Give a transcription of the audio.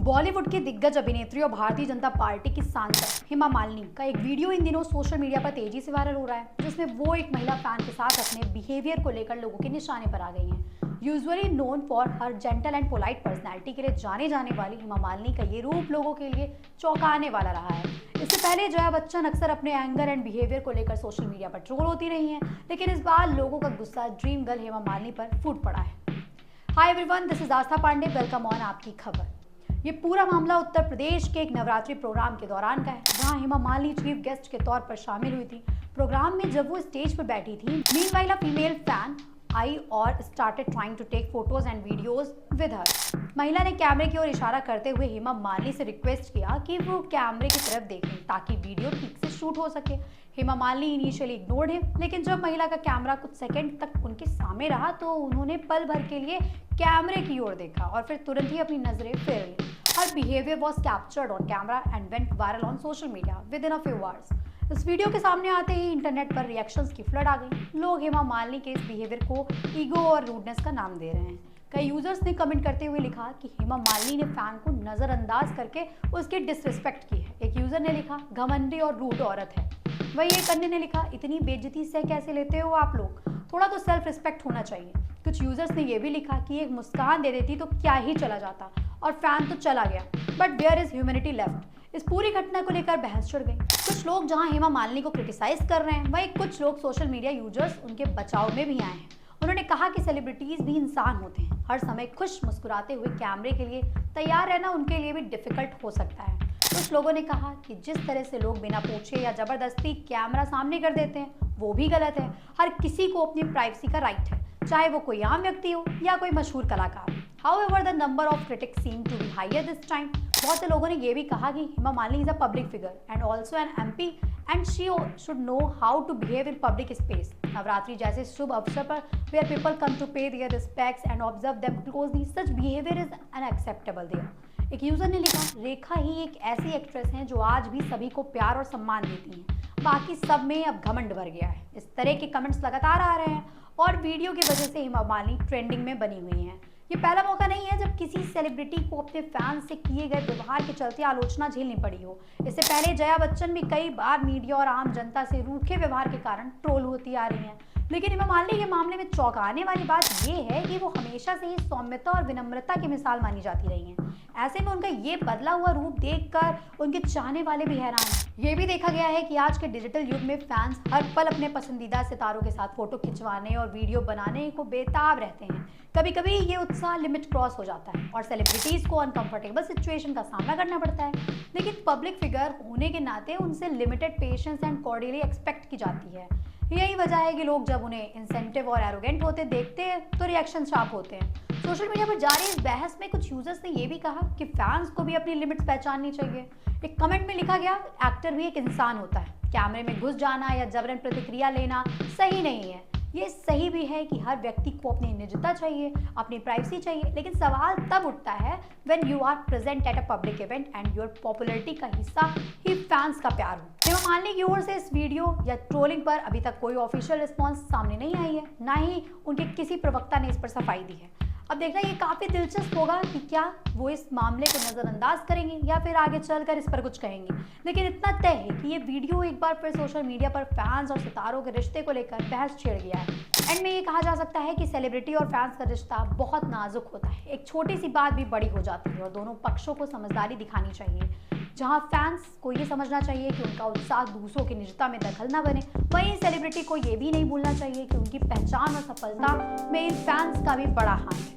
बॉलीवुड की दिग्गज अभिनेत्री और भारतीय जनता पार्टी की सांसद हेमा मालिनी का एक वीडियो इन दिनों सोशल मीडिया पर तेजी से वायरल हो रहा है, जिसमें वो एक महिला फैन के साथ अपने बिहेवियर को लेकर लोगों के निशाने पर आ गई हैं। Usually known for her gentle and polite personality के लिए जाने जाने वाली हेमा मालिनी का ये रूप लोगों के लिए चौंकाने वाला रहा है। इससे पहले जया बच्चन अक्सर अपने एंगर एंड बिहेवियर को लेकर सोशल मीडिया पर ट्रोल होती रही हैं, लेकिन इस बार लोगों का गुस्सा ड्रीम गर्ल हेमा मालिनी पर फूट पड़ा है। Hi everyone, this is Aastha Pandey, welcome on आपकी खबर। ये पूरा मामला उत्तर प्रदेश के एक नवरात्रि प्रोग्राम के दौरान का है, जहां हेमा मालिनी चीफ गेस्ट के तौर पर शामिल हुई थी। प्रोग्राम में जब वो स्टेज पर बैठी थी, मीनवाइल अ फीमेल फैन आई और started trying to take photos and videos with her. महिला ने कैमरे की ओर इशारा करते हुए हेमा मालिनी से रिक्वेस्ट किया कि वो कैमरे की तरफ देखें ताकि वीडियो ठीक से शूट हो सके। Hema Malini initially ignored him, लेकिन जब महिला का कैमरा कुछ सेकंड तक उनके सामने रहा तो उन्होंने पल भर के लिए कैमरे की ओर देखा और फिर तुरंत ही अपनी नजरें फेर ली। Her behaviour was captured on camera and went viral on social media within a few hours. इस वीडियो के सामने आते ही इंटरनेट पर रिएक्शंस की फ्लड आ गई। लोग हेमा मालिनी के इस बिहेवियर को ईगो और रूडनेस का नाम दे रहे हैं। कई यूजर्स ने कमेंट करते हुए लिखा कि हेमा मालिनी ने फैन को नजरअंदाज करके उसकी डिसरिस्पेक्ट की है। एक यूजर ने लिखा, घमंडी और रूड औरत है। वही एक अन्य ने लिखा, इतनी बेइज्जती से कैसे लेते हो आप लोग, थोड़ा तो सेल्फ रिस्पेक्ट होना चाहिए। कुछ यूजर्स ने यह भी लिखा कि एक मुस्कान दे देती तो क्या ही चला जाता और फैन तो चला गया, but where is humanity left. इस पूरी घटना को लेकर बहस छिड़ गई। कुछ लोग जहां हेमा मालिनी को क्रिटिसाइज कर रहे हैं, वहीं कुछ लोग सोशल मीडिया यूजर्स उनके बचाव में भी आए हैं। उन्होंने कहा कि सेलिब्रिटीज भी इंसान होते हैं, हर समय खुश मुस्कुराते हुए कैमरे के लिए तैयार रहना उनके लिए भी डिफिकल्ट हो सकता है। कुछ लोगों ने कहा कि जिस तरह से लोग बिना पूछे या जबरदस्ती कैमरा सामने कर देते हैं वो भी गलत है। हर किसी को अपनी प्राइवेसी का राइट है, चाहे वो कोई आम व्यक्ति हो या कोई मशहूर कलाकार। However, the number of critics seem to be higher this time. बहुत से लोगों ने ये भी कहा कि Hema Malini is a public figure and also an MP and she should know how to behave in public space. Navratri जैसे शुभ अवसर पर where people come to pay their respects and observe them closely, such behavior is unacceptable there. एक user ने लिखा, रेखा ही एक ऐसी actress हैं जो आज भी सभी को प्यार और सम्मान देती हैं, बाकी सब में अब घमंड भर गया है। इस तरह के कमेंट्स लगातार आ रहे हैं और वीडियो की वजह से हेमा मालिनी ट्रेंडिंग में बनी हुई हैं। ये पहला मौका नहीं है जब किसी सेलिब्रिटी को अपने फैंस से किए गए व्यवहार के चलते आलोचना झेलनी पड़ी हो। इससे पहले जया बच्चन भी कई बार मीडिया और आम जनता से रूखे व्यवहार के कारण ट्रोल होती आ रही हैं। लेकिन हेमा मालिनी के मामले में चौंकाने वाली बात यह है कि वो हमेशा से ही सौम्यता और विनम्रता की मिसाल मानी जाती रही हैं। ऐसे में उनका ये बदला हुआ रूप देखकर उनके चाहने वाले भी हैरान हैं। ये भी देखा गया है कि आज के डिजिटल युग में फैंस हर पल अपने पसंदीदा सितारों के साथ फोटो खिंचवाने और वीडियो बनाने को बेताब रहते हैं। कभी कभी ये उत्साह लिमिट क्रॉस हो जाता है और सेलिब्रिटीज को अनकंफर्टेबल सिचुएशन का सामना करना पड़ता है। लेकिन पब्लिक फिगर होने के नाते उनसे limited patience and cordially expect की जाती है। यही वजह है कि लोग जब उन्हें इंसेंटिव और एरोगेंट होते देखते हैं तो रिएक्शन शार्प होते हैं। सोशल मीडिया पर जारी इस बहस में कुछ यूजर्स ने यह भी कहा कि फैंस को भी अपनी लिमिट्स पहचाननी चाहिए। एक कमेंट में लिखा गया, एक्टर भी एक इंसान होता है, कैमरे में घुस जाना या जबरन प्रतिक्रिया लेना सही नहीं है। ये सही भी है कि हर व्यक्ति को अपनी निजता चाहिए, अपनी प्राइवेसी चाहिए, लेकिन सवाल तब उठता है when you are present at a public event and your popularity का हिस्सा ही फैंस का प्यार हो। हेमा मालिनी की ओर से इस वीडियो या ट्रोलिंग पर अभी तक कोई ऑफिशियल रिस्पॉन्स सामने नहीं आई है, ना ही उनके किसी प्रवक्ता ने इस पर सफाई दी है। अब देखना ये काफी दिलचस्प होगा कि क्या वो इस मामले को नजरअंदाज करेंगे या फिर आगे चलकर इस पर कुछ कहेंगे। लेकिन इतना तय है कि ये वीडियो एक बार फिर सोशल मीडिया पर फैंस और सितारों के रिश्ते को लेकर बहस छिड़ गया है। एंड में ये कहा जा सकता है कि सेलिब्रिटी और फैंस का रिश्ता बहुत नाजुक होता है। एक छोटी सी बात भी बड़ी हो जाती है और दोनों पक्षों को समझदारी दिखानी चाहिए। जहां फैंस को ये समझना चाहिए कि उनका उत्साह दूसरों की निजता में दखल न बने, वहीं सेलिब्रिटी को ये भी नहीं भूलना चाहिए कि उनकी पहचान और सफलता में इन फैंस का भी बड़ा हाथ है।